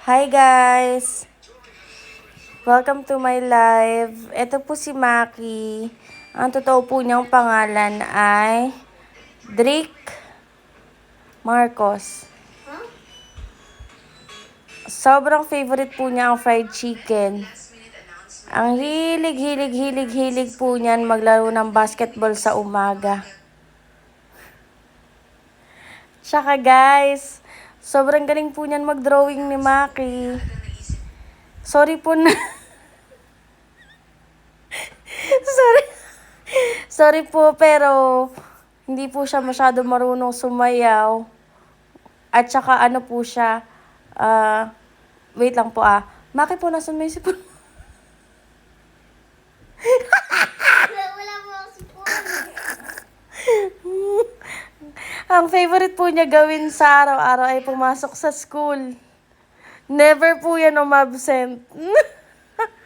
Hi guys! Welcome to my live. Ito po si Maki. Ang totoo po niyang pangalan ay Drake Marcos. Sobrang favorite po niya ang fried chicken. Ang hilig po niyan maglaro ng basketball sa umaga. Tsaka guys, sobrang galing po niyan mag-drawing ni Maki. Sorry po na. Sorry. Sorry po, pero hindi po siya masyado marunong sumayaw. At saka ano po siya, wait lang po Maki po, nasan may sipon? Wala mo ang sipon. Ang favorite po niya gawin sa araw-araw ay pumasok sa school. Never po yan umabsent.